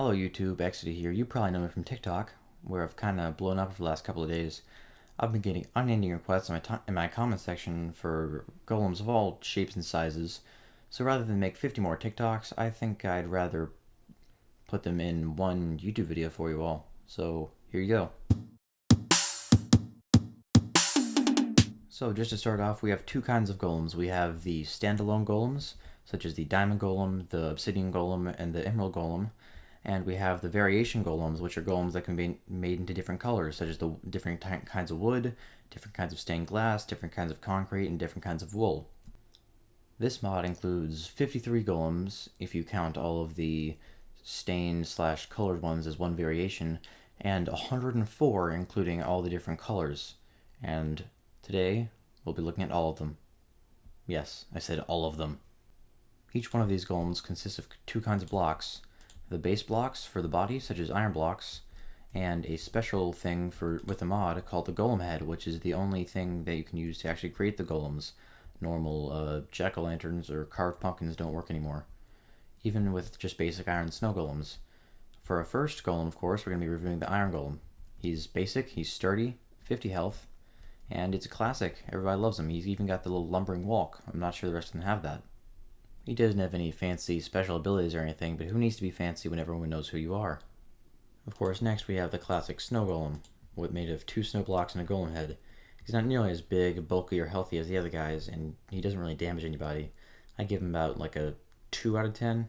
Hello YouTube, Exity here. You probably know me from TikTok, where I've kind of blown up for the last couple of days. I've been getting unending requests in my comment section for golems of all shapes and sizes. So rather than make 50 more TikToks, I think I'd rather put them in one YouTube video for you all. So here you go. So just to start off, we have two kinds of golems. We have the standalone golems, such as the Diamond Golem, the Obsidian Golem, and the Emerald Golem. And we have the variation golems, which are golems that can be made into different colors, such as the different kinds of wood, different kinds of stained glass, different kinds of concrete, and different kinds of wool. This mod includes 53 golems, if you count all of the stained/colored ones as one variation, and 104 including all the different colors. And today, we'll be looking at all of them. Yes, I said all of them. Each one of these golems consists of two kinds of blocks. The base blocks for the body, such as iron blocks, and a special thing with the mod called the golem head, which is the only thing that you can use to actually create the golems. Normal jack-o'-lanterns or carved pumpkins don't work anymore, even with just basic iron snow golems. For our first golem, of course, we're going to be reviewing the iron golem. He's basic, he's sturdy, 50 health, and it's a classic. Everybody loves him. He's even got the little lumbering walk. I'm not sure the rest of them have that. He doesn't have any fancy special abilities or anything, but who needs to be fancy when everyone knows who you are? Of course, next we have the classic snow golem, made of 2 snow blocks and a golem head. He's not nearly as big, bulky, or healthy as the other guys, and he doesn't really damage anybody. I give him about like a 2 out of 10.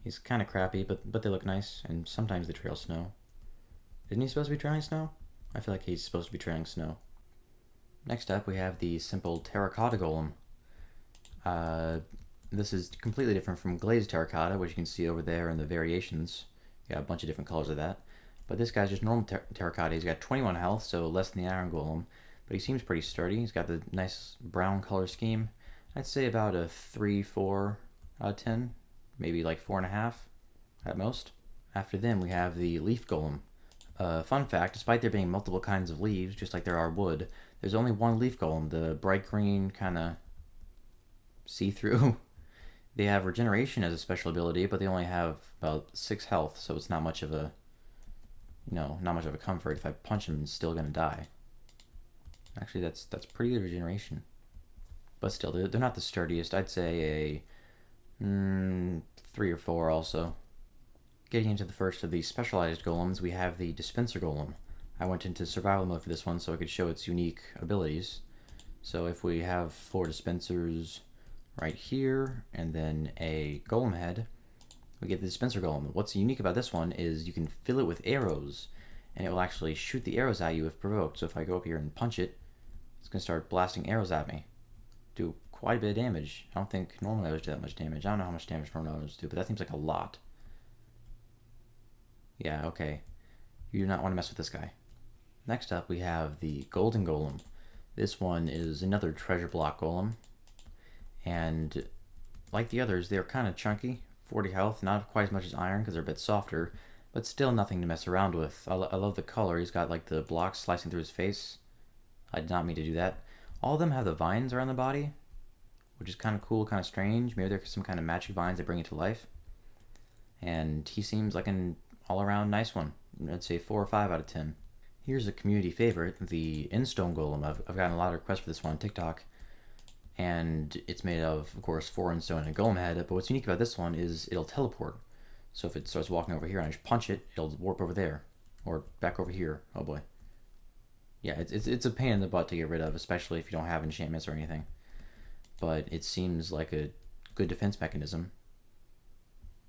He's kind of crappy, but they look nice, and sometimes they trail snow. Isn't he supposed to be trailing snow? I feel like he's supposed to be trailing snow. Next up, we have the simple terracotta golem. This is completely different from glazed terracotta, which you can see over there in the variations. You got a bunch of different colors of that. But this guy's just normal terracotta. He's got 21 health, so less than the iron golem. But he seems pretty sturdy. He's got the nice brown color scheme. I'd say about a 3, 4 out of 10. Maybe like 4.5 at most. After them, we have the leaf golem. Fun fact, despite there being multiple kinds of leaves, just like there are wood, there's only one leaf golem, the bright green kind of see-through. They have regeneration as a special ability, but they only have about 6 health, so it's not much of a, not much of a comfort. If I punch him, he's still gonna die. Actually, that's pretty good regeneration. But still, they're not the sturdiest. I'd say a 3 or 4 also. Getting into the first of the specialized golems, we have the dispenser golem. I went into survival mode for this one so I could show its unique abilities. So if we have 4 dispensers right here, and then a golem head, we get the dispenser golem. What's unique about this one is you can fill it with arrows, and it will actually shoot the arrows at you if provoked. So if I go up here and punch it, it's going to start blasting arrows at me. Do quite a bit of damage. I don't think normally I would do that much damage. I don't know how much damage normal arrows do, but that seems like a lot. Yeah, okay. You do not want to mess with this guy. Next up, we have the golden golem. This one is another treasure block golem. And like the others, they're kind of chunky, 40 health, not quite as much as iron because they're a bit softer, but still nothing to mess around with. I love the color. He's got like the blocks slicing through his face. I did not mean to do that. All of them have the vines around the body, which is kind of cool, kind of strange. Maybe there's some kind of magic vines that bring it to life. And he seems like an all-around nice one. I'd say 4 or 5 out of 10. Here's a community favorite, the Sandstone Golem. I've gotten a lot of requests for this one on TikTok. And it's made of course, 4 in stone and a golem head, but what's unique about this one is it'll teleport. So if it starts walking over here and I just punch it, it'll warp over there. Or back over here. Oh boy. Yeah, it's a pain in the butt to get rid of, especially if you don't have enchantments or anything. But it seems like a good defense mechanism.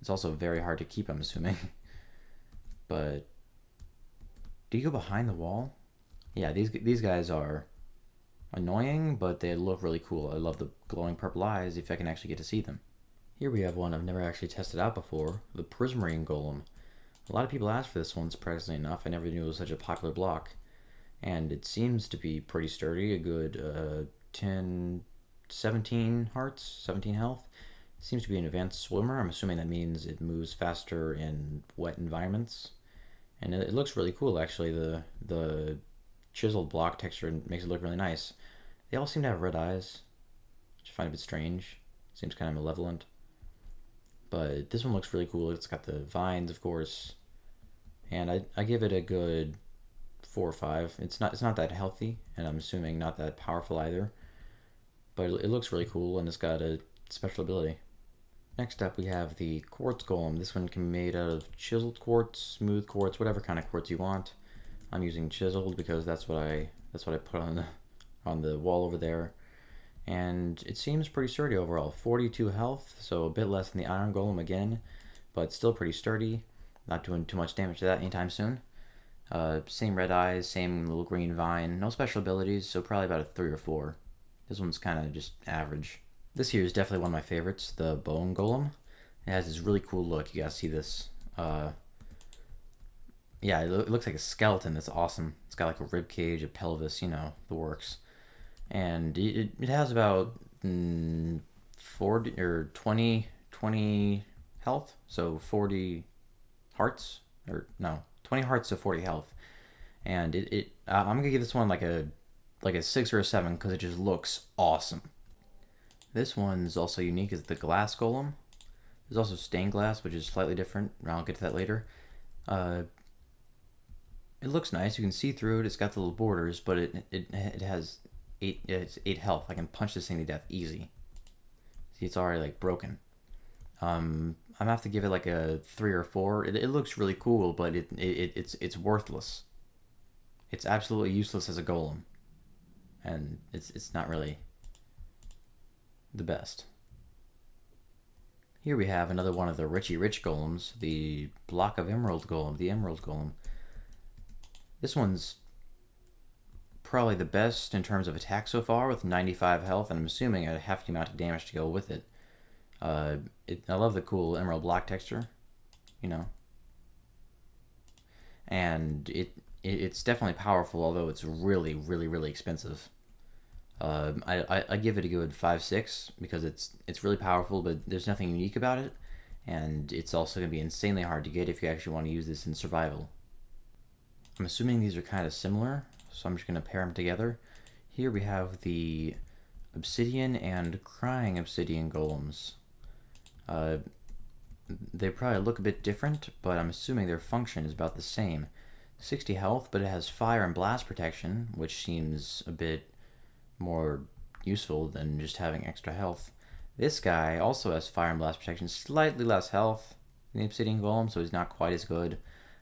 It's also very hard to keep, I'm assuming. But do you go behind the wall? Yeah, these guys are annoying, but they look really cool. I love the glowing purple eyes if I can actually get to see them. Here we have one I've never actually tested out before, the Prismarine Golem. A lot of people asked for this one, surprisingly enough. I never knew it was such a popular block. And it seems to be pretty sturdy, a good 17 hearts, 17 health. It seems to be an advanced swimmer. I'm assuming that means it moves faster in wet environments. And it looks really cool, actually. The chiseled block texture makes it look really nice. They all seem to have red eyes, which I find a bit strange. Seems kind of malevolent. but this one looks really cool. It's got the vines, of course, and I give it a good 4 or 5. It's not that healthy, and I'm assuming not that powerful either, but it looks really cool, and it's got a special ability. Next up, we have the quartz golem. This one can be made out of chiseled quartz, smooth quartz, whatever kind of quartz you want. I'm using chiseled because that's what I put on the wall over there, and it seems pretty sturdy overall. 42 health, so a bit less than the iron golem again, but still pretty sturdy. Not doing too much damage to that anytime soon. Same red eyes, same little green vine, no special abilities, so probably about a 3 or 4. This one's kind of just average. This here is definitely one of my favorites, the bone golem. It has this really cool look. You guys see this? Yeah, it looks like a skeleton. That's awesome. It's got like a rib cage, a pelvis, you know, the works. And it has about 40 or 20 health, so 40 hearts, or no, 20 hearts to 40 health. And I'm gonna give this one like a 6 or a 7 because it just looks awesome. This one's also unique is the glass golem. There's also stained glass, which is slightly different. I'll get to that later. It looks nice. You can see through it. It's got the little borders, but it has 8 health. I can punch this thing to death easy. See, it's already like broken. I'm gonna have to give it like a 3 or 4. It looks really cool, but it's worthless. It's absolutely useless as a golem, and it's not really the best. Here we have another one of the Richie Rich golems, the block of emerald golem, the emerald golem. This one's probably the best in terms of attack so far, with 95 health, and I'm assuming a hefty amount of damage to go with it. I love the cool emerald block texture, you know, and it's definitely powerful, although it's really, really, really expensive. I give it a good 5-6 because it's really powerful, but there's nothing unique about it, and it's also going to be insanely hard to get if you actually want to use this in survival. I'm assuming these are kind of similar, so I'm just going to pair them together. Here we have the obsidian and crying obsidian golems. They probably look a bit different, but I'm assuming their function is about the same. 60 health, but it has fire and blast protection, which seems a bit more useful than just having extra health. This guy also has fire and blast protection, slightly less health than the obsidian golem, so he's not quite as good.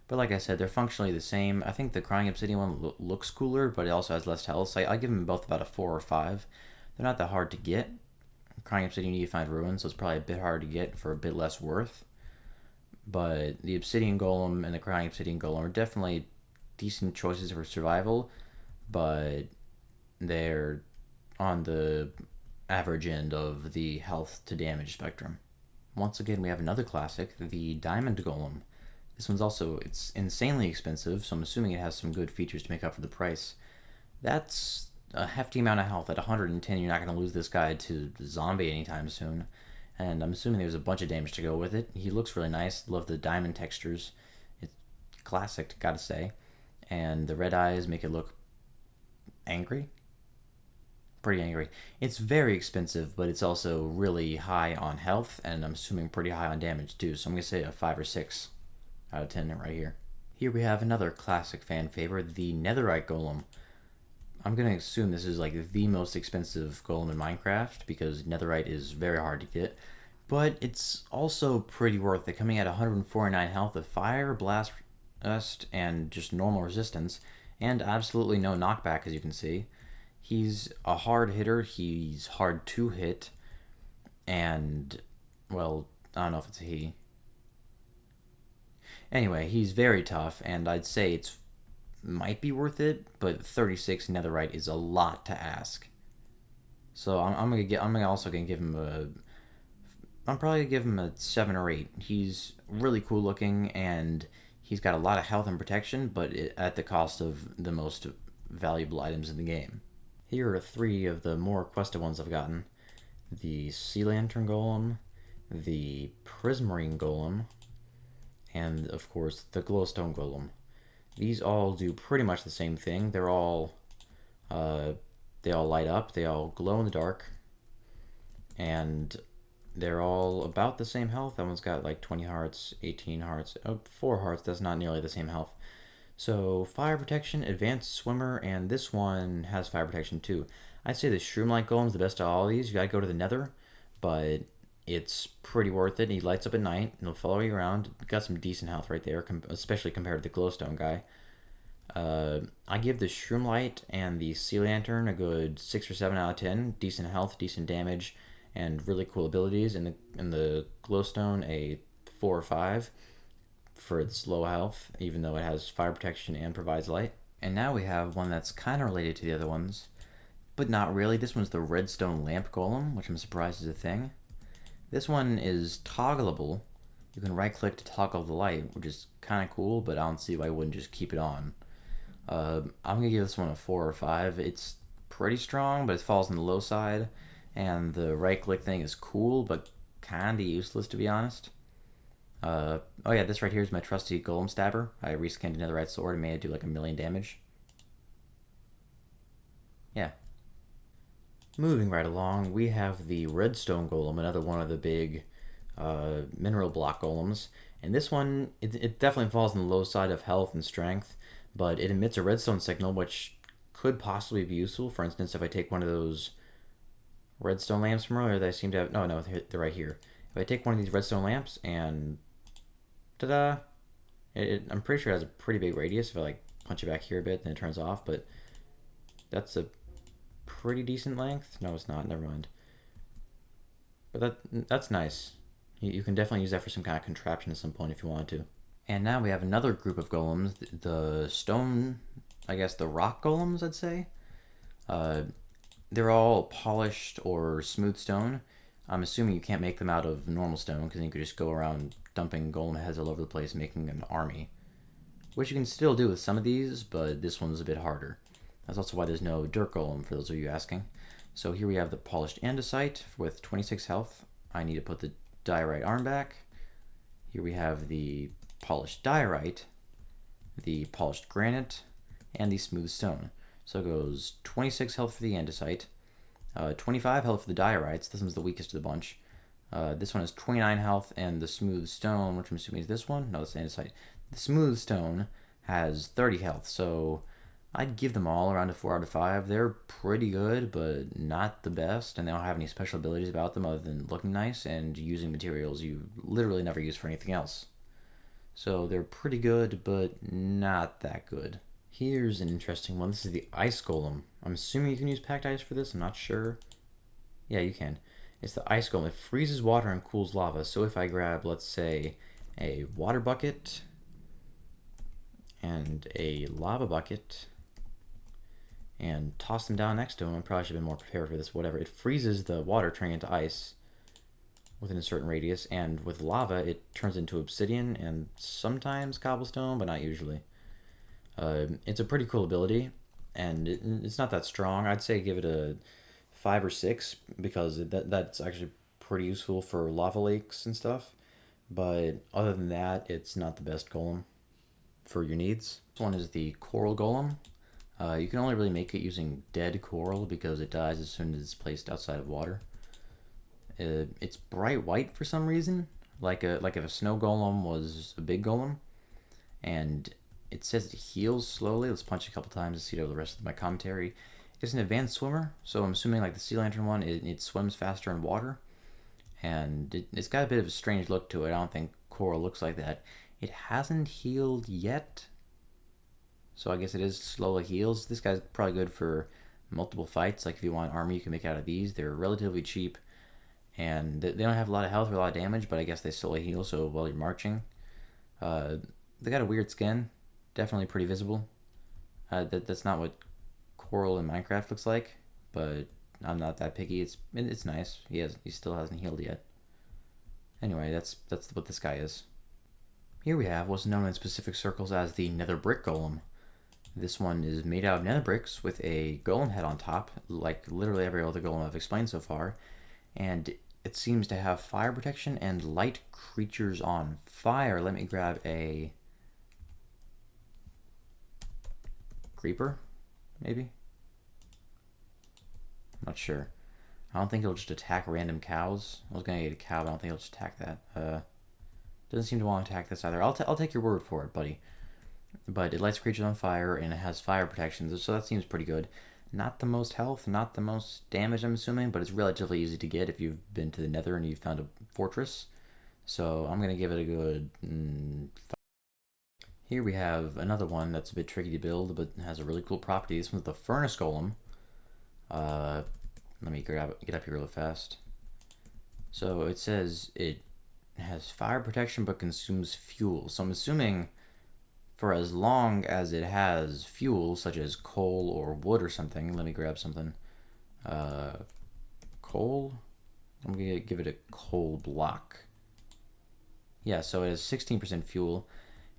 But like I said, they're functionally the same. I think the crying obsidian one looks cooler, but it also has less health, so I give them both about a 4 or 5. They're not that hard to get. Crying obsidian you need to find ruins, so it's probably a bit hard to get for a bit less worth. But the obsidian golem and the crying obsidian golem are definitely decent choices for survival, but they're on the average end of the health to damage spectrum. Once again, we have another classic, the diamond golem. This one's also, it's insanely expensive, so I'm assuming it has some good features to make up for the price. That's a hefty amount of health. At 110, you're not going to lose this guy to zombie anytime soon. And I'm assuming there's a bunch of damage to go with it. He looks really nice. Love the diamond textures. It's classic, gotta say. And the red eyes make it look angry. Pretty angry. It's very expensive, but it's also really high on health, and I'm assuming pretty high on damage too. So I'm going to say a 5 or 6 out of 10 right here. Here we have another classic fan favorite, the Netherrite Golem. I'm going to assume this is like the most expensive golem in Minecraft because Netherite is very hard to get, but it's also pretty worth it, coming at 149 health with fire, blast, and just normal resistance, and absolutely no knockback, as you can see. He's a hard hitter, he's hard to hit, and, well, I don't know if it's a he. Anyway, he's very tough, and I'd say it's might be worth it, but 36 netherite is a lot to ask. So I'm also gonna give him I'm probably gonna give him a 7 or 8. He's really cool looking, and he's got a lot of health and protection, but at the cost of the most valuable items in the game. Here are 3 of the more requested ones I've gotten: the Sea Lantern Golem, the Prismarine Golem, and of course the Glowstone Golem. These all do pretty much the same thing. They all light up, they all glow in the dark, and they're all about the same health. That one's got like 20 hearts, 18 hearts, 4 hearts. That's not nearly the same health. So fire protection, advanced swimmer, and this one has fire protection too. I'd say the Shroomlight Golem's the best of all these. You gotta go to the Nether, but it's pretty worth it. He lights up at night and he'll follow you around. Got some decent health right there, especially compared to the glowstone guy. I give the Shroomlight and the Sea Lantern a good 6 or 7 out of 10. Decent health, decent damage, and really cool abilities. And the glowstone a 4 or 5 for its low health, even though it has fire protection and provides light. And now we have one that's kind of related to the other ones, but not really. This one's the Redstone Lamp Golem, which I'm surprised is a thing. This one is toggleable. You can right click to toggle the light, which is kind of cool, but I don't see why I wouldn't just keep it on. I'm going to give this one a 4 or 5. It's pretty strong, but it falls on the low side, and the right click thing is cool, but kind of useless to be honest. Oh yeah, this right here is my trusty Golem Stabber. I rescanned a Netherite sword and made it do like 1,000,000 damage. Yeah. Moving right along, we have the Redstone Golem, another one of the big mineral block golems. And this one, it definitely falls on the low side of health and strength, but it emits a redstone signal, which could possibly be useful. For instance, if I take one of those redstone lamps from earlier that I seem to have... No, they're right here. If I take one of these redstone lamps and... Ta-da! I'm pretty sure it has a pretty big radius. If I like punch it back here a bit, then it turns off, but that's a pretty decent length. No, it's not. Never mind. But that's nice. You can definitely use that for some kind of contraption at some point if you wanted to. And now we have another group of golems, the stone, I guess the rock golems, I'd say. They're all polished or smooth stone. I'm assuming you can't make them out of normal stone, because you could just go around dumping golem heads all over the place, making an army. Which you can still do with some of these, but this one's a bit harder. That's also why there's no dirt golem, for those of you asking. So here we have the polished andesite with 26 health. I need to put the diorite arm back. Here we have the polished diorite, the polished granite, and the smooth stone. So it goes 26 health for the andesite, 25 health for the diorites. This one's the weakest of the bunch. This one has 29 health, and the smooth stone, which I'm assuming is this one. No, it's andesite. The smooth stone has 30 health, so I'd give them all around a 4 out of 5. They're pretty good, but not the best, and they don't have any special abilities about them other than looking nice and using materials you literally never use for anything else. So they're pretty good, but not that good. Here's an interesting one. This is the Ice Golem. I'm assuming you can use packed ice for this. I'm not sure. Yeah, you can. It's the Ice Golem. It freezes water and cools lava. So if I grab, let's say, a water bucket and a lava bucket and toss them down next to him, I probably should have been more prepared for this, whatever. It freezes the water, turning into ice within a certain radius, and with lava, it turns into obsidian and sometimes cobblestone, but not usually. It's a pretty cool ability, and it's not that strong. I'd say give it a 5 or 6, because that's actually pretty useful for lava lakes and stuff. But other than that, it's not the best golem for your needs. This one is the Coral Golem. You can only really make it using dead coral, because it dies as soon as it's placed outside of water. It's bright white for some reason, like if a snow golem was a big golem, and it says it heals slowly. Let's punch a couple times to see the rest of my commentary. It's an advanced swimmer, so I'm assuming like the Sea Lantern one, it swims faster in water, and it's got a bit of a strange look to it. I don't think coral looks like that. It hasn't healed yet, so I guess it is slowly heals. This guy's probably good for multiple fights. Like if you want armor, you can make out of these. They're relatively cheap, and they don't have a lot of health or a lot of damage, but I guess they slowly heal, so while you're marching. They got a weird skin, definitely pretty visible. That's not what coral in Minecraft looks like, but I'm not that picky. It's nice. He still hasn't healed yet. Anyway, that's what this guy is. Here we have what's known in specific circles as the Nether Brick Golem. This one is made out of nether bricks with a golem head on top, like literally every other golem I've explained so far, and it seems to have fire protection and light creatures on fire. Let me grab a creeper, maybe? I'm not sure. I don't think it'll just attack random cows. I was gonna get a cow, but I don't think it'll just attack that. Doesn't seem to want to attack this either. I'll take your word for it, buddy. But it lights creatures on fire, and it has fire protections, so that seems pretty good. Not the most health, not the most damage, I'm assuming, but it's relatively easy to get if you've been to the Nether and you've found a fortress. So I'm going to give it a good... Here we have another one that's a bit tricky to build, but has a really cool property. This one's the Furnace Golem. Let me get up here real fast. So it says it has fire protection but consumes fuel. So I'm assuming for as long as it has fuel, such as coal or wood or something. Let me grab something. Coal? I'm going to give it a coal block. Yeah, so it has 16% fuel.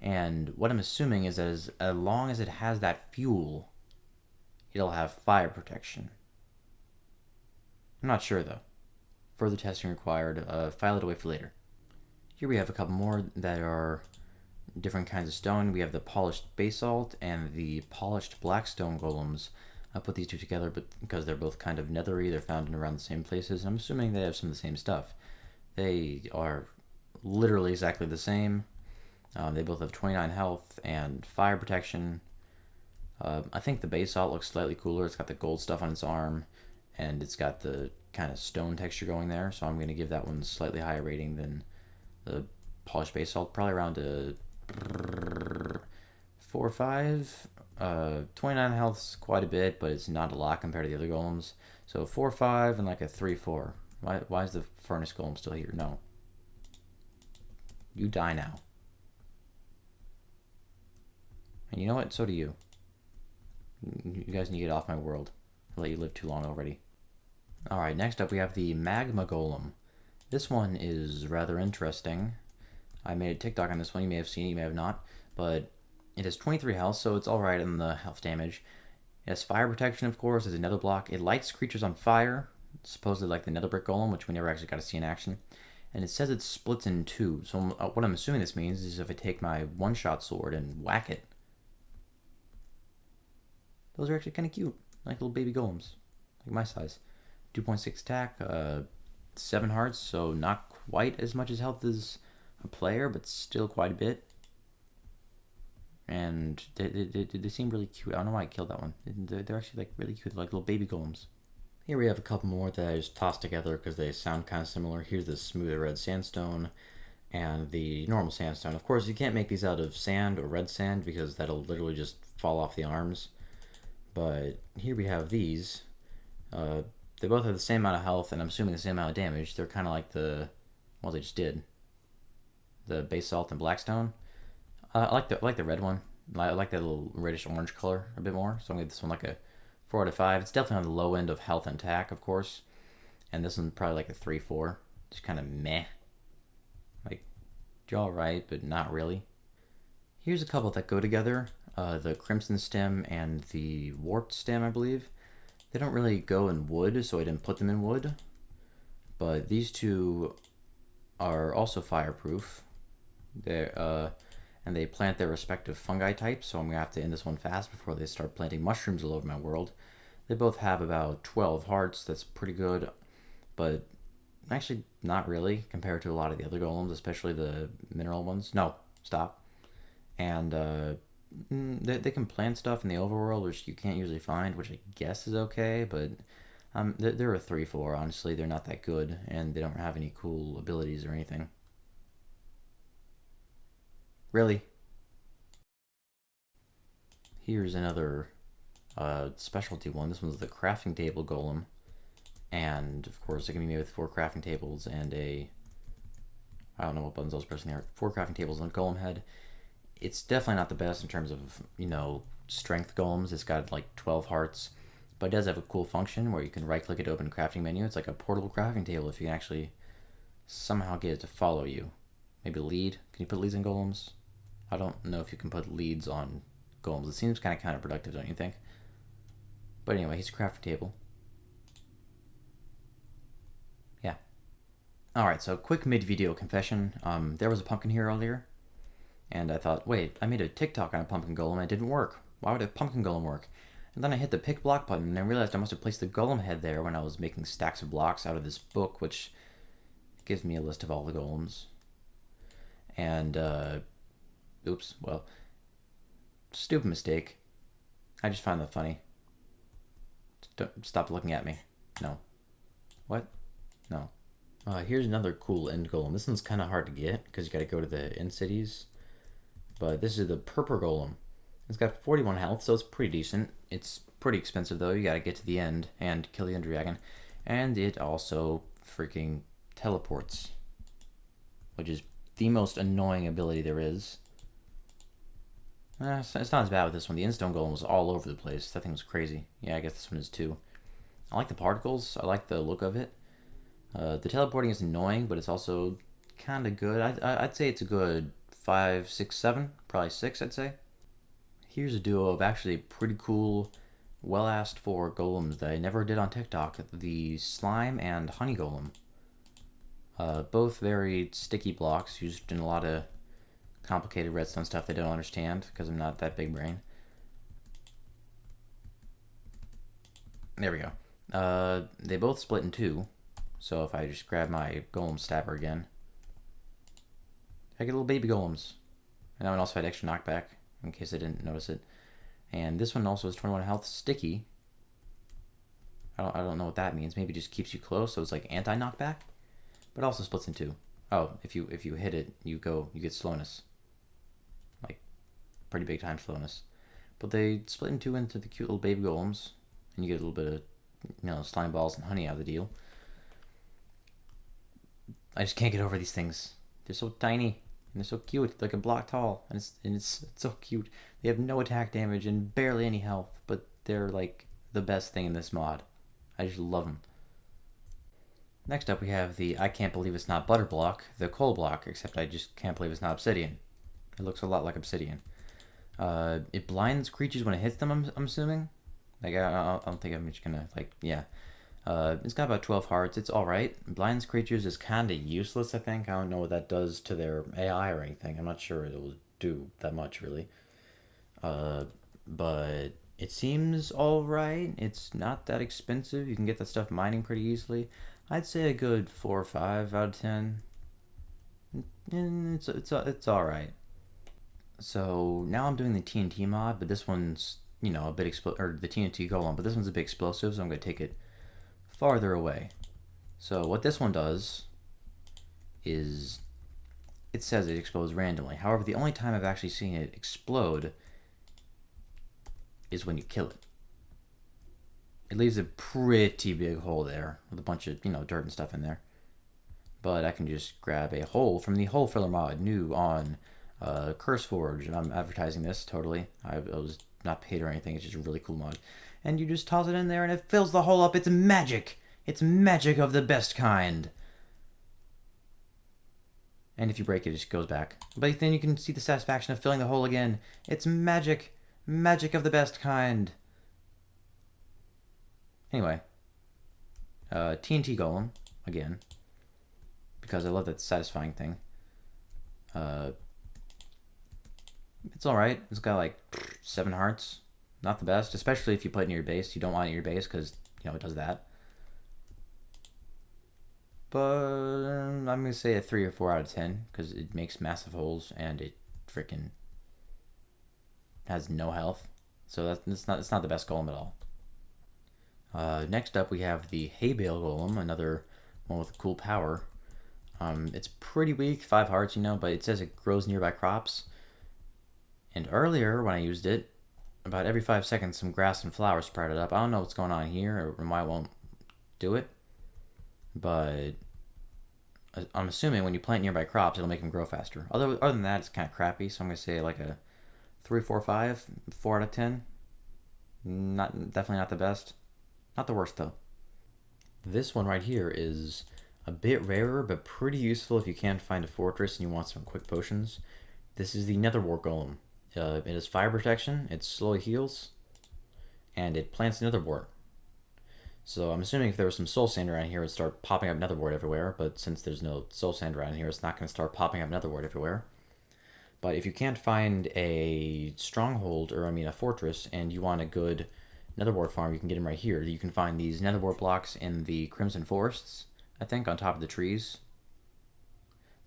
And what I'm assuming is that as long as it has that fuel, it'll have fire protection. I'm not sure, though. Further testing required. File it away for later. Here we have a couple more that are different kinds of stone. We have the polished basalt and the polished blackstone golems. I put these two together because they're both kind of nethery. They're found in around the same places. And I'm assuming they have some of the same stuff. They are literally exactly the same. They both have 29 health and fire protection. I think the basalt looks slightly cooler. It's got the gold stuff on its arm, and it's got the kind of stone texture going there. So I'm going to give that one slightly higher rating than the polished basalt. Probably around a 4 or 5. 29 health's quite a bit, but it's not a lot compared to the other golems. So 4 or 5 and like a 3-4. Why is the furnace golem still here? No. You die now. And you know what? So do you. You guys need to get off my world. I'll let you live too long already. Alright, next up we have the Magma Golem. This one is rather interesting. I made a TikTok on this one. You may have seen it, you may have not. But it has 23 health, so it's alright on the health damage. It has fire protection, of course. It's a nether block. It lights creatures on fire. Supposedly like the Nether Brick Golem, which we never actually got to see in action. And it says it splits in two. So what I'm assuming this means is if I take my one-shot sword and whack it, those are actually kind of cute, like little baby golems, like my size. 2.6 attack, 7 hearts, so not quite as much as health as a player, but still quite a bit. And they seem really cute. I don't know why I killed that one. They're actually like really cute, like little baby golems. Here we have a couple more that I just tossed together because they sound kind of similar. Here's the smooth red sandstone and the normal sandstone. Of course, you can't make these out of sand or red sand because that'll literally just fall off the arms. But here we have these. They both have the same amount of health, and I'm assuming the same amount of damage. They're kind of like well, they just did. The basalt and blackstone. I like the red one. I like that little reddish orange color a bit more. So I'm gonna give this one like a 4 out of 5. It's definitely on the low end of health and attack, of course. And this one's probably like a 3-4. Just kind of meh. Like, you're alright, but not really. Here's a couple that go together. The crimson stem and the warped stem, I believe. They don't really go in wood, so I didn't put them in wood. But these two are also fireproof. And they plant their respective fungi types, so I'm going to have to end this one fast before they start planting mushrooms all over my world. They both have about 12 hearts. That's pretty good, but actually not really compared to a lot of the other golems, especially the mineral ones. No, stop. And they can plant stuff in the overworld, which you can't usually find, which I guess is okay, but they're a 3-4, honestly. They're not that good, and they don't have any cool abilities or anything. Really? Here's another specialty one. This one's the crafting table golem. And, of course, it can be made with 4 crafting tables and I don't know what buttons I was pressing there. 4 crafting tables and a golem head. It's definitely not the best in terms of, strength golems. It's got like 12 hearts, but it does have a cool function where you can right click it to open a crafting menu. It's like a portable crafting table if you can actually somehow get it to follow you. Maybe lead. Can you put leads in golems? I don't know if you can put leads on golems. It seems kind of counterproductive, don't you think? But anyway, he's a crafting table. Yeah. Alright, so quick mid-video confession. There was a pumpkin here earlier. And I thought, wait, I made a TikTok on a pumpkin golem and it didn't work. Why would a pumpkin golem work? And then I hit the pick block button, and I realized I must have placed the golem head there when I was making stacks of blocks out of this book, which gives me a list of all the golems. And, oops, well, stupid mistake. I just find that funny. Stop looking at me. No. What? No. Here's another cool end golem. This one's kind of hard to get because you got to go to the end cities. But this is the purple golem. It's got 41 health, so it's pretty decent. It's pretty expensive though. You got to get to the end and kill the end dragon, and it also freaking teleports, which is the most annoying ability there is. It's not as bad with this one. The Sandstone Golem was all over the place. That thing was crazy. Yeah, I guess this one is too. I like the particles. I like the look of it. The teleporting is annoying, but it's also kind of good. I'd say it's a good 5, 6, 7. Probably 6, I'd say. Here's a duo of actually pretty cool, well-asked for golems that I never did on TikTok. The Slime and Honey Golem. Both very sticky blocks used in a lot of complicated redstone stuff they don't understand because I'm not that big brain. There we go. They both split in 2. So if I just grab my golem stabber again, I get little baby golems. And that one also had extra knockback, in case I didn't notice it. And this one also has 21 health, sticky. I don't know what that means. Maybe it just keeps you close, so it's like anti-knockback. But it also splits in 2. Oh, if you hit it, you get slowness. Like, pretty big time slowness. But they split in 2 into the cute little baby golems. And you get a little bit of, slime balls and honey out of the deal. I just can't get over these things. They're so tiny. And they're so cute, like a block tall. And it's so cute. They have no attack damage and barely any health. But they're like the best thing in this mod. I just love them. Next up we have the I can't believe it's not butter block, the coal block, except I just can't believe it's not obsidian. It looks a lot like obsidian. It blinds creatures when it hits them, I'm assuming. Like, I don't think I'm just gonna, like, yeah. It's got about 12 hearts. It's alright. Blinds creatures is kind of useless, I think. I don't know what that does to their AI or anything. I'm not sure it will do that much, really. But it seems alright. It's not that expensive. You can get that stuff mining pretty easily. I'd say a good 4 or 5 out of 10. And it's alright. So now I'm doing the TNT mod, but this one's, a bit or the TNT golem, but this one's a bit explosive, so I'm going to take it farther away. So what this one does is it says it explodes randomly. However, the only time I've actually seen it explode is when you kill it. It leaves a pretty big hole there with a bunch of, dirt and stuff in there. But I can just grab a hole from the hole filler mod, new on CurseForge, and I'm advertising this totally. I was not paid or anything. It's just a really cool mod. And you just toss it in there and it fills the hole up. It's magic. It's magic of the best kind. And if you break it, it just goes back. But then you can see the satisfaction of filling the hole again. It's magic. Magic of the best kind. Anyway. TNT Golem, again. Because I love that satisfying thing. It's alright. It's got like 7 hearts. Not the best, especially if you put it in your base. You don't want it in your base because, it does that. But I'm going to say a 3 or 4 out of 10 because it makes massive holes and it freaking has no health. So it's not the best golem at all. Next up we have the hay bale golem, another one with cool power. It's pretty weak, 5 hearts, but it says it grows nearby crops. And earlier when I used it, about every 5 seconds some grass and flowers sprouted up. I don't know what's going on here or why it won't do it. But I'm assuming when you plant nearby crops, it'll make them grow faster. Other than that, it's kind of crappy. So I'm going to say like a 3, 4, 5, 4 out of 10. Definitely not the best. Not the worst, though. This one right here is a bit rarer, but pretty useful if you can't find a fortress and you want some quick potions. This is the Netherwar Golem. It has fire protection, it slowly heals, and it plants Nether wart. So I'm assuming if there was some soul sand around here, it would start popping up Nether wart everywhere, but since there's no soul sand around here, it's not going to start popping up Nether wart everywhere. But if you can't find a stronghold, or a fortress, and you want a good Netherwar farm, you can get them right here. You can find these Netherwar blocks in the Crimson Forests, I think, on top of the trees.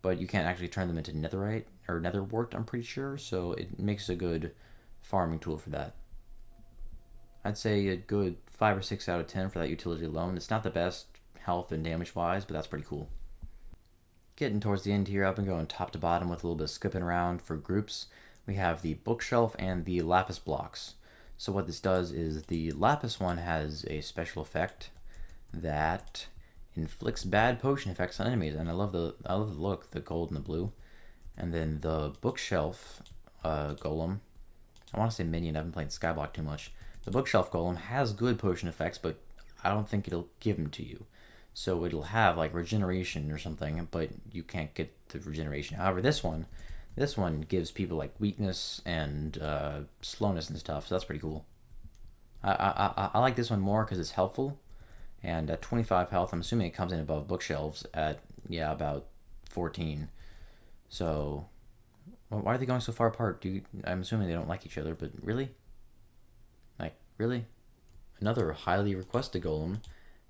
But you can't actually turn them into Netherite or Netherwart, I'm pretty sure, so it makes a good farming tool for that. I'd say a good 5 or 6 out of 10 for that utility alone. It's not the best health and damage wise, but that's pretty cool. Getting towards the end here, I've been going top to bottom with a little bit of skipping around for groups. We have the bookshelf and the lapis blocks. So what this does is the lapis one has a special effect that inflicts bad potion effects on enemies, and I love the look, the gold and the blue. And then the bookshelf golem, I want to say minion, I haven't played Skyblock too much. The bookshelf golem has good potion effects, but I don't think it'll give them to you. So it'll have like regeneration or something, but you can't get the regeneration. However, this one gives people like weakness and slowness and stuff, so that's pretty cool. I like this one more because it's helpful, and at 25 health, I'm assuming it comes in above bookshelves at, yeah, about 14. So, well, why are they going so far apart? I'm assuming they don't like each other, but really? Like, really? Another highly requested golem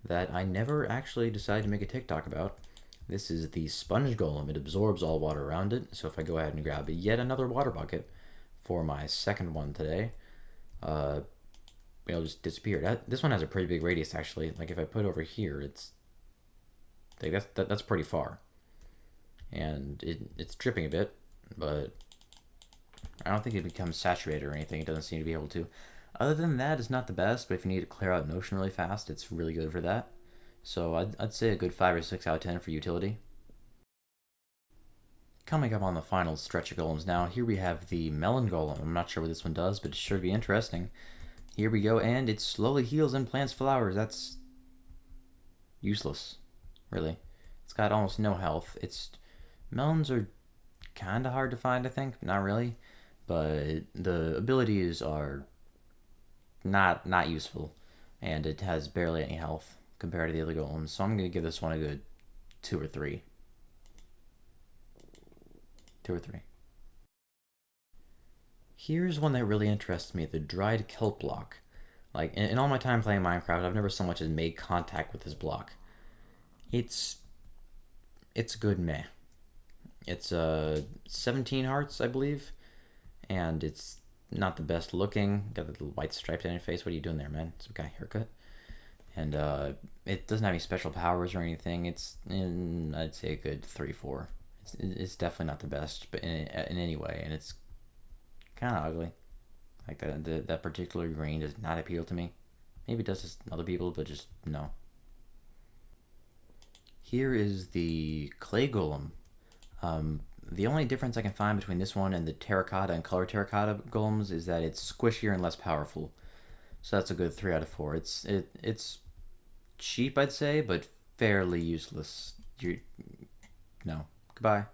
that I never actually decided to make a TikTok about. This is the Sponge Golem. It absorbs all water around it, so if I go ahead and grab yet another water bucket for my second one today, it'll just disappear. This one has a pretty big radius, actually. Like, if I put it over here, it's like that's pretty far. And it's dripping a bit, but I don't think it becomes saturated or anything. It doesn't seem to be able to. Other than that, it's not the best, but if you need to clear out an ocean really fast, it's really good for that. So I'd say a good 5 or 6 out of 10 for utility. Coming up on the final stretch of golems now, here we have the Melon Golem. I'm not sure what this one does, but it's sure to be interesting. Here we go, and it slowly heals and plants flowers. That's useless, really. It's got almost no health. Melons are kind of hard to find, I think. Not really, but the abilities are not useful, and it has barely any health compared to the other golems. So I'm going to give this one a good 2 or 3. 2 or 3. Here's one that really interests me, the dried kelp block. Like, in all my time playing Minecraft, I've never so much as made contact with this block. It's good meh. It's 17 hearts, I believe, and it's not the best looking. Got the little white stripes on your face. What are you doing there, man? Some kind of haircut. And it doesn't have any special powers or anything. It's I'd say a good 3-4. It's definitely not the best, but in any way, and it's kind of ugly. Like that particular green does not appeal to me. Maybe it does to other people, but just no. Here is the clay golem. The only difference I can find between this one and the terracotta and color terracotta golems is that it's squishier and less powerful. So that's a good 3 out of 4. It's cheap, I'd say, but fairly useless. No. Goodbye.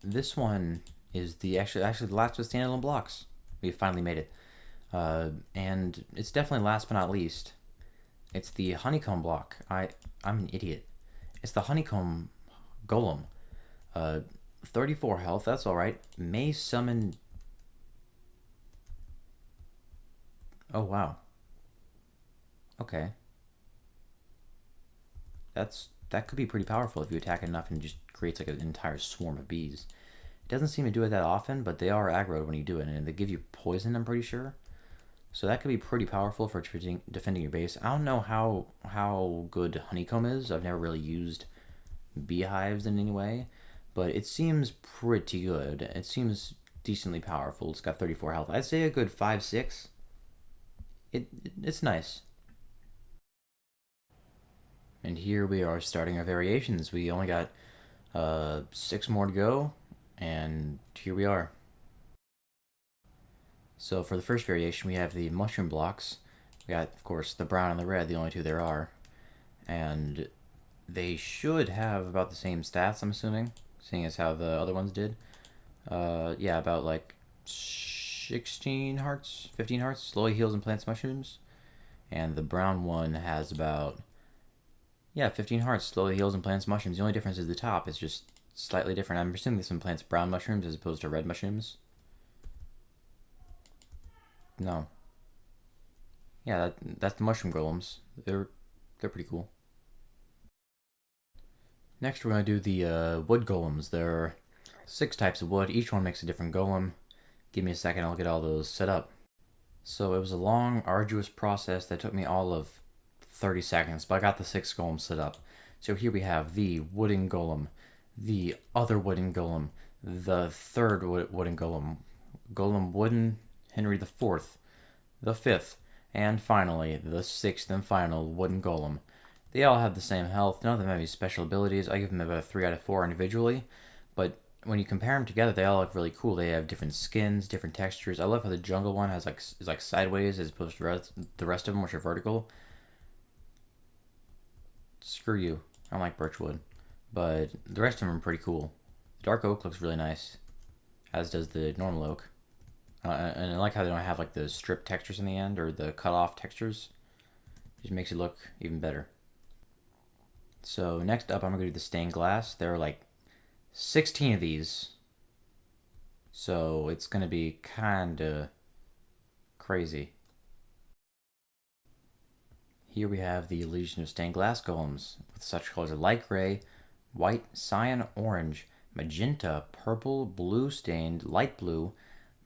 This one is actually the last of the standalone blocks. We finally made it. And it's definitely last but not least. It's the honeycomb block. I'm an idiot. It's the honeycomb golem. 34 health, that's alright. May summon... Oh, wow. Okay. That could be pretty powerful if you attack it enough and just creates like an entire swarm of bees. It doesn't seem to do it that often, but they are aggroed when you do it, and they give you poison, I'm pretty sure. So that could be pretty powerful for defending your base. I don't know how good honeycomb is. I've never really used beehives in any way, but it seems pretty good. It seems decently powerful. It's got 34 health. I'd say a good 5-6. It's nice. And here we are starting our variations. We only got 6 more to go, and here we are. So for the first variation, we have the mushroom blocks. We got, of course, the brown and the red, the only 2 there are. And they should have about the same stats, I'm assuming, seeing as how the other ones did. Yeah, about like 16 hearts, 15 hearts, slowly heals and plants mushrooms. And the brown one has about, yeah, 15 hearts, slowly heals and plants mushrooms. The only difference is the top is just slightly different. I'm assuming this one plants brown mushrooms as opposed to red mushrooms. No. Yeah, that's the mushroom golems. They're pretty cool. Next, we're gonna do the wood golems. There are 6 types of wood. Each one makes a different golem. Give me a second, I'll get all those set up. So it was a long, arduous process that took me all of 30 seconds, but I got the 6 golems set up. So here we have the wooden golem, the other wooden golem, the third wooden golem, golem wooden Henry IV, the 5th, and finally the 6th and final wooden golem. They all have the same health. None of them have any special abilities. I give them about a 3 out of 4 individually, but when you compare them together, they all look really cool. They have different skins, different textures. I love how the jungle one is like sideways as opposed to the rest of them, which are vertical. Screw you. I don't like birchwood, but the rest of them are pretty cool. Dark oak looks really nice, as does the normal oak. And I like how they don't have like the strip textures in the end or the cut off textures. It just makes it look even better. So next up, I'm gonna do the stained glass. There are like 16 of these, so it's gonna be kinda crazy. Here we have the illusion of stained glass golems with such colors as light gray, white, cyan, orange, magenta, purple, blue stained, light blue,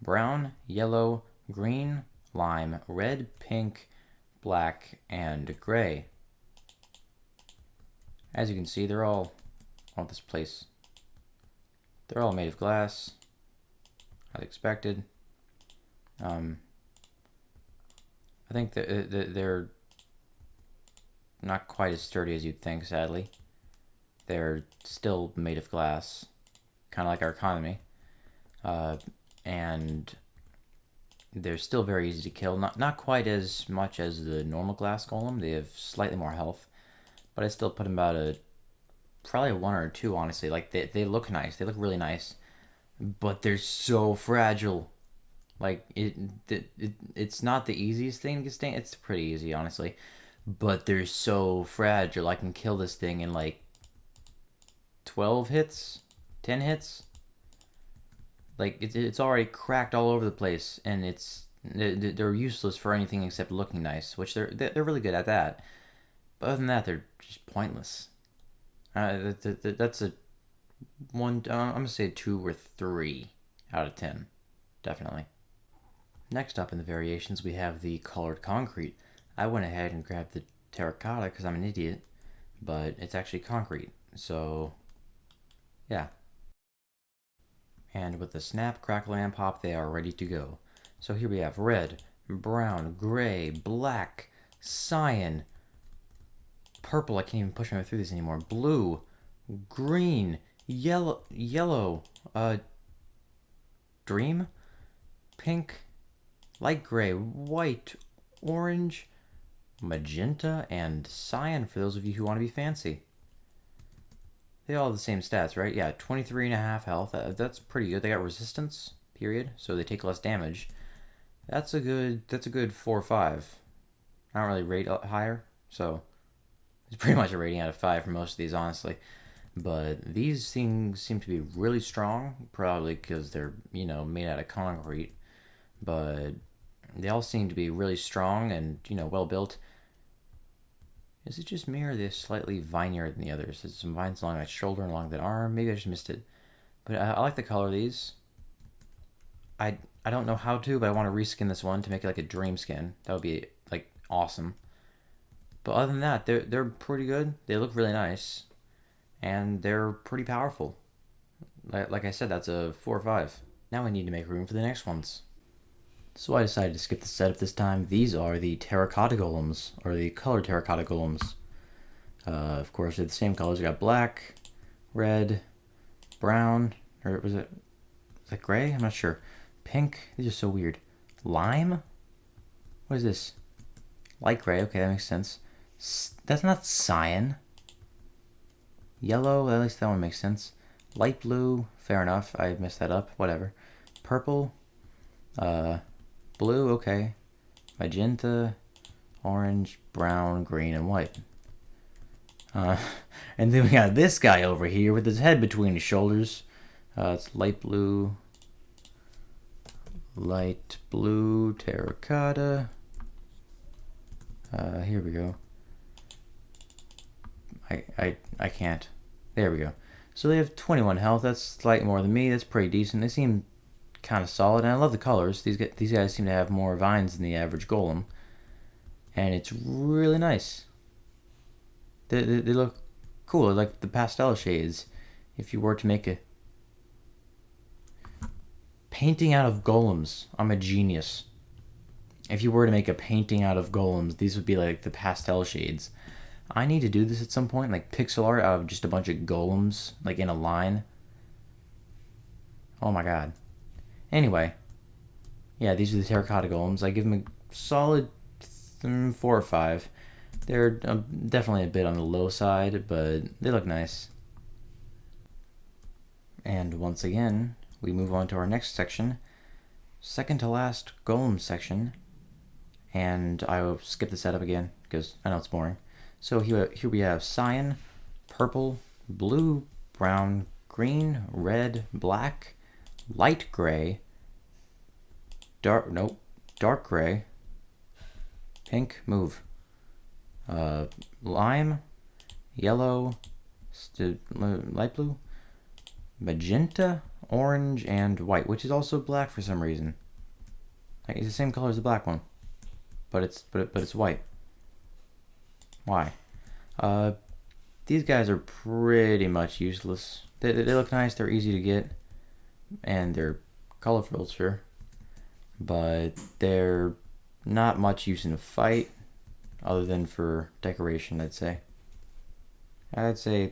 brown, yellow, green, lime, red, pink, black, and gray. As you can see, they're all on this place. They're all made of glass, as expected. I think that they're not quite as sturdy as you'd think, sadly. They're still made of glass, kind of like our economy. And they're still very easy to kill. Not quite as much as the normal glass golem. They have slightly more health. But I still put them about probably a 1 or a 2, honestly. Like, they look nice. They look really nice. But they're so fragile. Like, it's not the easiest thing to get stained. It's pretty easy, honestly. But they're so fragile. I can kill this thing in, like, 12 hits? 10 hits? Like, it's already cracked all over the place. And they're useless for anything except looking nice. Which they're really good at that. But other than that, they're just pointless. That's a 1. I'm gonna say 2 or 3 out of 10, definitely. Next up in the variations, we have the colored concrete. I went ahead and grabbed the terracotta because I'm an idiot, but it's actually concrete. So, yeah. And with the snap, crackle, and pop, they are ready to go. So here we have red, brown, gray, black, cyan, purple. I can't even push my way through these anymore. Blue, green, yellow, dream, pink, light gray, white, orange, magenta, and cyan for those of you who want to be fancy. They all have the same stats, right? Yeah, 23.5 health. That's pretty good. They got resistance, period, so they take less damage. That's a good 4 or 5. I don't really rate higher, so it's pretty much a rating out of 5 for most of these, honestly. But these things seem to be really strong, probably because they're, made out of concrete. But they all seem to be really strong and, well built. Is it just me or are they slightly vinier than the others? There's some vines along that shoulder and along that arm. Maybe I just missed it. But I like the color of these. I don't know how to, but I want to reskin this one to make it like a dream skin. That would be, like, awesome. But other than that, they're pretty good. They look really nice. And they're pretty powerful. Like I said, that's a 4 or 5. Now we need to make room for the next ones. So I decided to skip the setup this time. These are the terracotta golems, or the colored terracotta golems. Of course, they're the same colors. We got black, red, brown, or was it gray? I'm not sure. Pink. These are so weird. Lime? What is this? Light gray. Okay, that makes sense. That's not cyan. Yellow. At least that one makes sense. Light blue. Fair enough. I messed that up. Whatever. Purple. Blue. Okay. Magenta. Orange. Brown. Green. And white. And then we got this guy over here with his head between his shoulders. It's light blue. light blue terracotta. Here we go. I can't. There we go. So they have 21 health. That's slightly more than me. That's pretty decent. They seem kind of solid, and I love the colors. These guys seem to have more vines than the average golem, and it's really nice. They look cool. They're like the pastel shades. If you were to make a painting out of golems, I'm a genius. If you were to make a painting out of golems, these would be like the pastel shades. I need to do this at some point, like pixel art out of just a bunch of golems, like in a line. Oh my god. Anyway, yeah, these are the terracotta golems. I give them a solid 4 or 5. They're definitely a bit on the low side, but they look nice. And once again, we move on to our next section, second to last golem section. And I will skip the setup again because I know it's boring. So here we have cyan, purple, blue, brown, green, red, black, light gray, dark gray, pink, move, lime, yellow, light blue, magenta, orange, and white, which is also black for some reason. Like, it's the same color as the black one, but it's white. Why? These guys are pretty much useless. They look nice, they're easy to get, and they're colorful, sure, but they're not much use in a fight other than for decoration. I'd say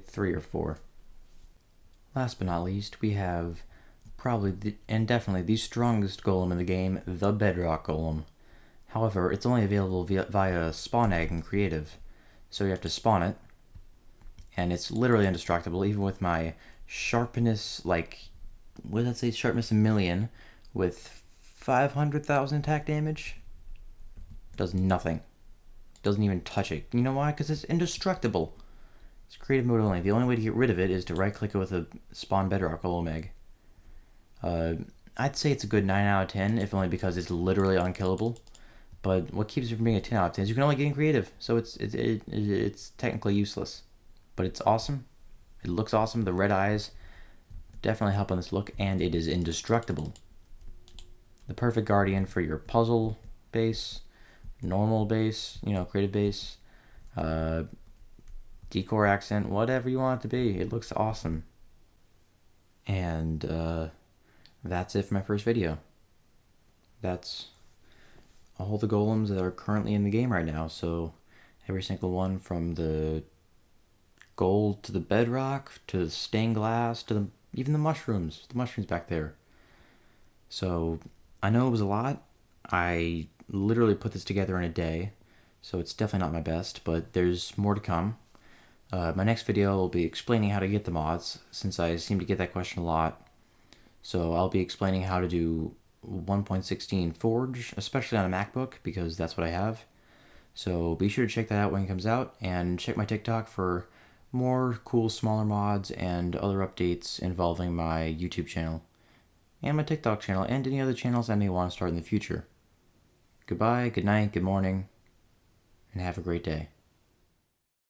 3 or 4. Last but not least, we have probably and definitely the strongest golem in the game, the Bedrock Golem. However, it's only available via spawn egg in creative, so you have to spawn it, and it's literally indestructible. Even with my sharpness, like, what did that say, sharpness 1,000,000 with 500,000 attack damage, does nothing. Doesn't even touch it. You know why? Because it's indestructible. It's creative mode only. The only way to get rid of it is to right click it with a spawn Bedrock Golem egg. I'd say it's a good 9 out of 10, if only because it's literally unkillable. But what keeps it from being a 10 out of 10 is you can only get in creative, so it's technically useless. But it's awesome. It looks awesome. The red eyes definitely help on this look, and it is indestructible. The perfect guardian for your puzzle base, normal base, creative base, decor accent, whatever you want it to be. It looks awesome. And that's it for my first video. That's all the golems that are currently in the game right now. So every single one, from the gold to the bedrock to the stained glass to even the mushrooms back there. So I know it was a lot. I literally put this together in a day, so it's definitely not my best, but there's more to come. My next video will be explaining how to get the mods, since I seem to get that question a lot. So I'll be explaining how to do 1.16 Forge, especially on a MacBook, because that's what I have. So be sure to check that out when it comes out, and check my TikTok for more cool smaller mods and other updates involving my YouTube channel, and my TikTok channel, and any other channels I may want to start in the future. Goodbye, good night, good morning, and have a great day.